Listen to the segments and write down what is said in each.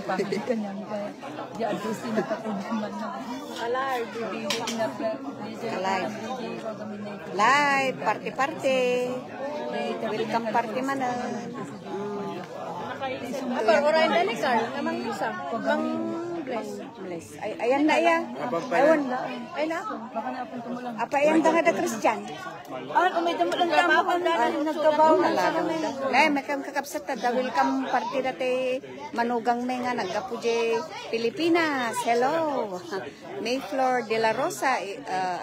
pamilikan niya. Di adusin na kakunaman na. Alive. Live, party-party. Welcome party man. Apa orang Indonesia memang bisa. Bang Bless. Ayan na iya. Ayun. ay na ako. Baka na akong tumulang. Apa yan nga da Christian? Umay tumulang trabaho na nagtrabaho na sa kami. Nay, may kang kakapsat da welcome party dati manugang may nga nagapu je Pilipinas. Hello. Mayflower de la Rosa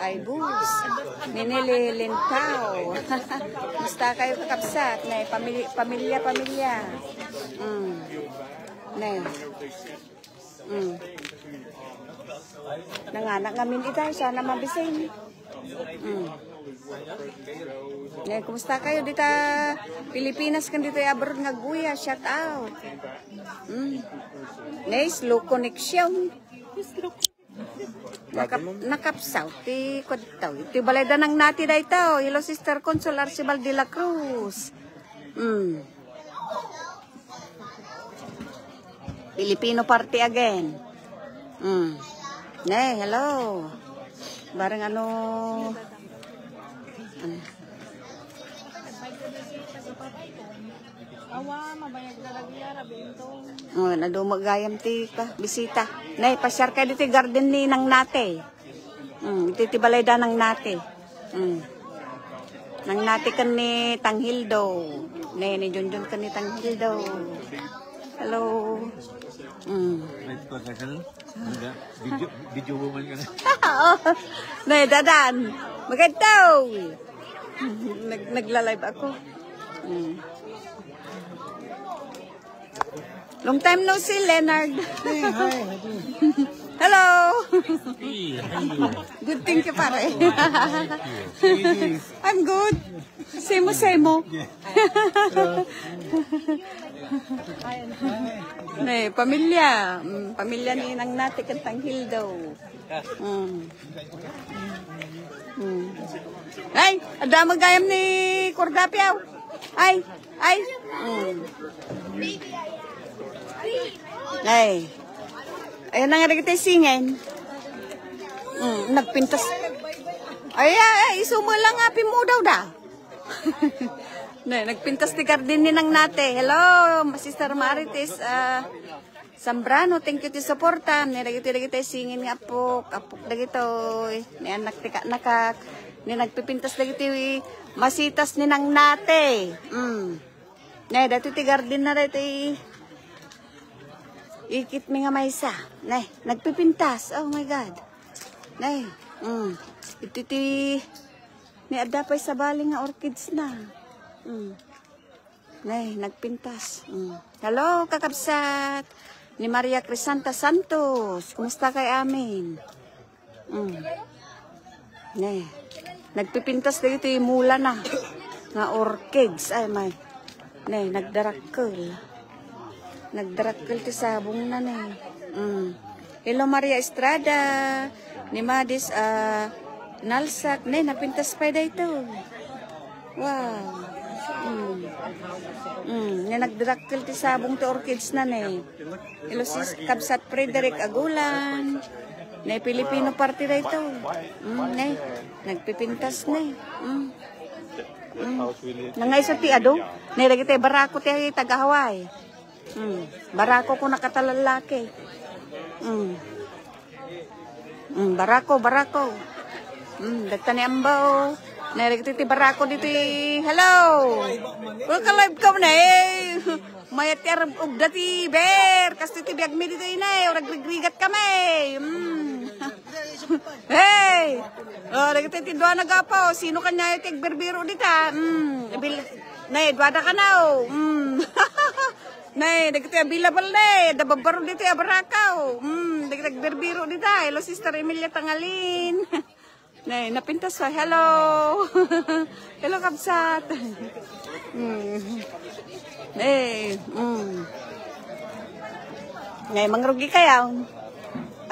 Aibus. Ninili Lintao. Musta kayo kakapsat? Nay, pamilya. Nay. Nanganak ngamin ita, sana mabisin. Kumusta kayo dito? Pilipinas kan dito abroad nga guya, shout out. Slow connection. Nakapsaw, ti kodtaw. Ti balayda ng nati da ito. Hello Sister Consul Arcibal de la Cruz. Filipino party again. Hello. Barang ano. Awa, mabayag na nagyara, binto. Nadumagayam ti bisita. Pasyar kayo dito garden ni nang nate. Iti balayda nang nate. Nang nate kan ni Tanghildo. Ni Junjun kan ni Tanghildo. Hello. Video woman ka na. Dadan. Maganda. Nagla-live ako. Long time no see, Leonard. Hey, hi. Hello. Hey, how you doing? Good, thank you, pare. I'm good. Semo. Pamilya. Pamilya ni Nang Nati Kantang Hildo. Ay, ada magayam ni Cordapiaw. Ay. Ayun na nga rin kita singin. Nagpintas. Ay, isumo lang nga, pimudaw da. Nagpintas ti garden ni Nang Nate. Hello, Sister Marites. Sambrano, thank you ti suporta. Nagiti singin nga apok dagito. Anak ti nakak. Nagpipintas dagiti masitas ni Nang Nate. Dati ti garden na dati. Ikit mi nga maysa. Nagpipintas. Oh my God. Ito ni adapay sa bali nga orchids na. Nagpintas. Hello, kakabsat. Ni Maria Crisanta Santos. Kumusta kay amin? Nagpipintas dito yung mula na. Nga orchids. Ay, may. Nagdarakkel. Nagdarakkel ti sabong na Hello, Maria Estrada. Ni Madis, Nalsak. Napintas pa dito. Wow. Nagdarakkel ti sabong ti orchids na Hello, sis Kabsat Frederick Agulan. Filipino party dito. Nagpipintas Nangay sa ti ado. Lagi tayo barako ti taga-Hawaii. Barako ko nakatalalaki. Barako. Dagta ni Ambaw. Nalagi ti barako dito. Hello. Welcome ka na Mayat ti arab dati ber. Kasi ti biag mi dito Orag rigrigat kami. Hey. Lagi ti doa nagapaw. Sino kanya yung tigberbiro dito? Dwada ka na dagiti available dababaro dito barakaw. Dagiti berbiro dito. Hello, Sister Emilia Tangalin. Napintas pa. Hello. Hello, kabsat. Mangrugi kayo.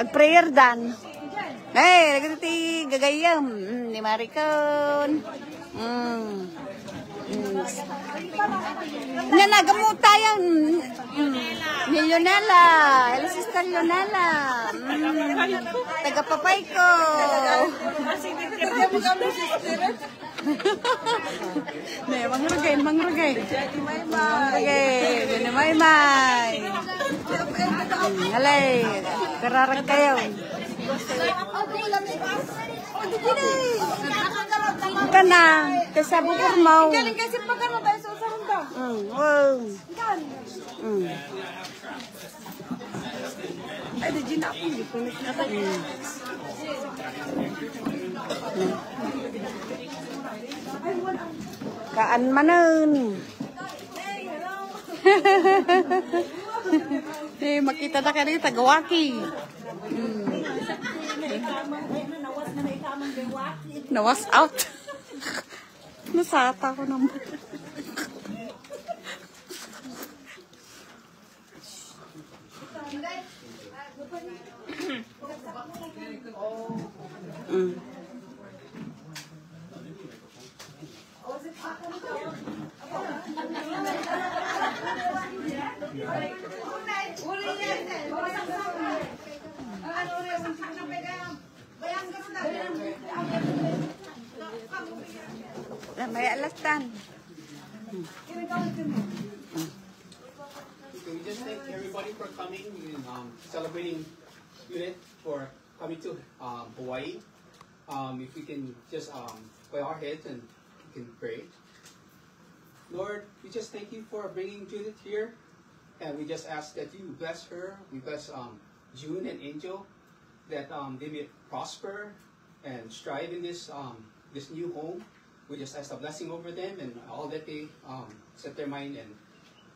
Ag-prayer dan. Nagiti gagayam. Ni Maricon. Nanagamot tayo. Ni Ni Leonela. Hello, Sister Leonela. Taga-papay ko. Nih, mangrugay. Mangrugay. Ini Maymay. Halay, kararag kayo. Ka na, kasabo ko mau. Galing kasi pagkano tayo sa usahan daw. Wow. Ay, di gina ako. Kaan manon. Makita na ka rin, tagawaki. Nawas out. Nasata ko naman. May alastan. So we just thank everybody for coming and celebrating unit for coming to Hawaii. If we can just bow our heads and we can pray. Lord, we just thank you for bringing Judith here, and we just ask that you bless her. We bless June and Angel, that they may prosper and strive in this this new home. We just ask a blessing over them and all that they set their mind and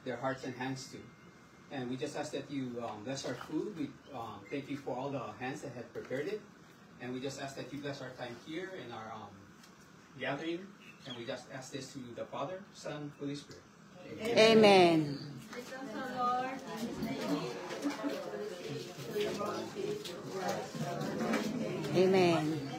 their hearts and hands to. And we just ask that you bless our food. We thank you for all the hands that have prepared it. And we just ask that you bless our time here in our gathering. And we just ask this to the Father, Son, Holy Spirit. Amen. Amen.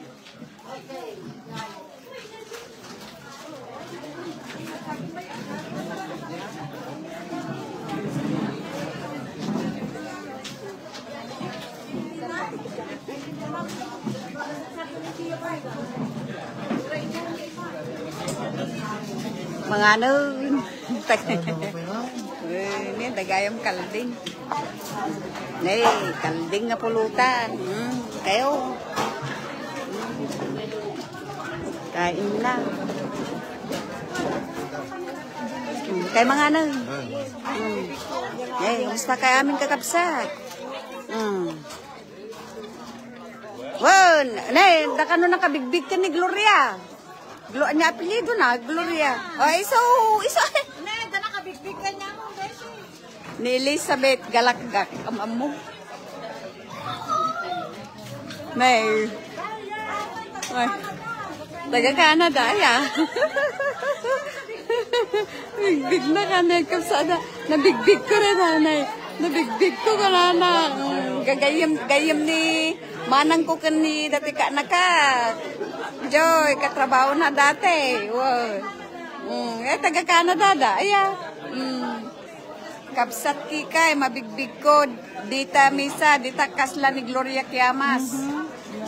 Mga ano, ini dagayam kalding. Nih, kalding nga pulutan. Kayo. Kain lang. Kay mga ano. Gusto kay aming kakapsat. Wow, nay, dakano nakabigbig ka ni Gloria. Niya apelido na, Gloria. Oh, iso. Nay, da nakabigbig ka niya mo, beshi. Ni Elizabeth Galakgak, amam mo. Nay. Ay. Taga Canada, ya. Bigbig na ka, kapsada. Nabigbig ko rin, nanay. Nabigbig ko ka, nana. Gagayam ni manang ko ni dati ka nakat. Joy, katrabaho na dati. Wow. Taga Canada da. Aya. Kapsat kikay, mabigbig ko. Dita Misa, dita kasla ni Gloria Kiamas.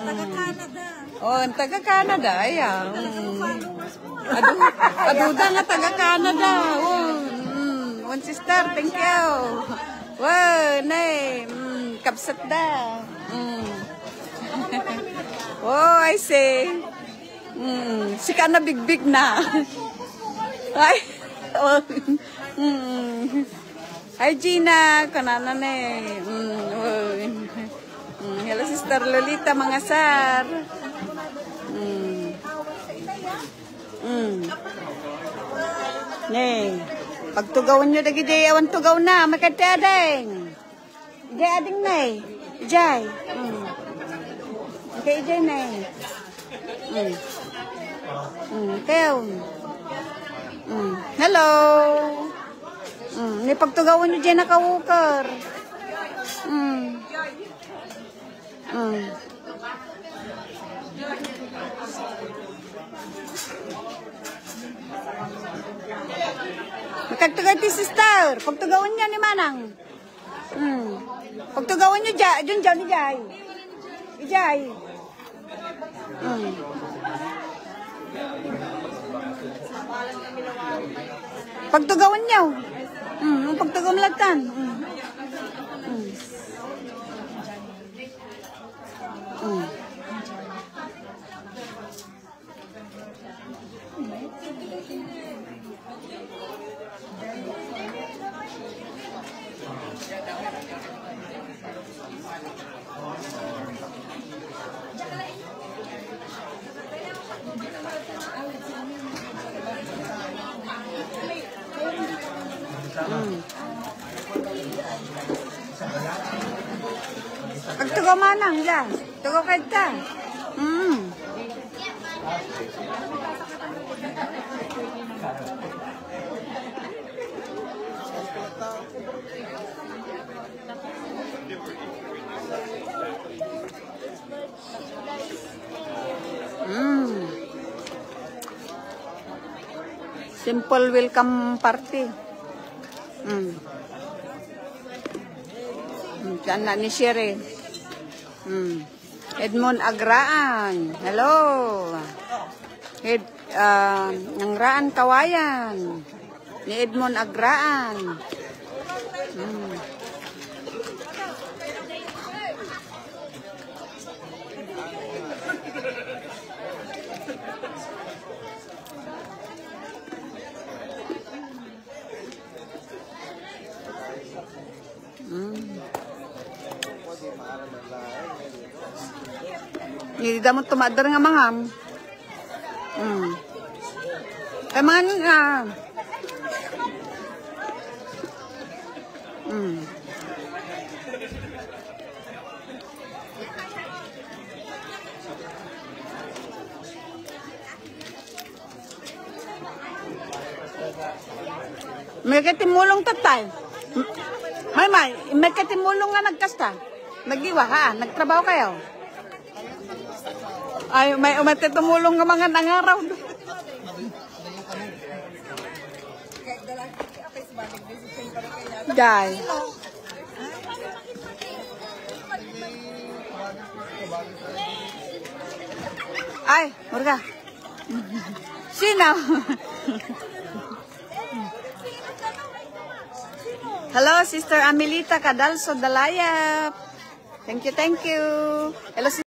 Taga Canada. Oh, taga Canada. Aya. Aduda nga taga Canada. One sister, thank you. Wow, nay. Kapsat da. Oh, I see. Sika na bigbig na. Ay. Oh. Hi, Gina. Kanana na eh. Hello, Sister Lolita, mga sar. Nih, pagtugawan nyo lagi day, awan tugaw na. Makatadeng. Jay ading na eh. Jay. Okay, Jay na eh. Teo. Hello. Ni pagtugawan nyo dyan nakawukar. Magkagtugay ti sister. Pagtugawan niya ni Manang. Pagtugawan nyo dyan, dyan, Ijay. Ijay. Pagtugawan nyo. Pagtugawan latan. Pagtugaw manang dyan. Tugaw kahit ka. Simple welcome party. Diyan na ni Sherry. Edmond Agraan. Hello. Angraan Kawayan. Ni Edmond Agraan. Hindi mo tumadar nga mangam. Ay mga nga. May katimulong tatay. May katimulong nga nagkasta. Nagdiwa ha, nagtrabaho kayo. Ay, may tumulong nga mga nangaraw. Day. Ay, Morga. Sino? Hello, Sister Amelita Cadalso Dalaya. Thank you, thank you. Hello,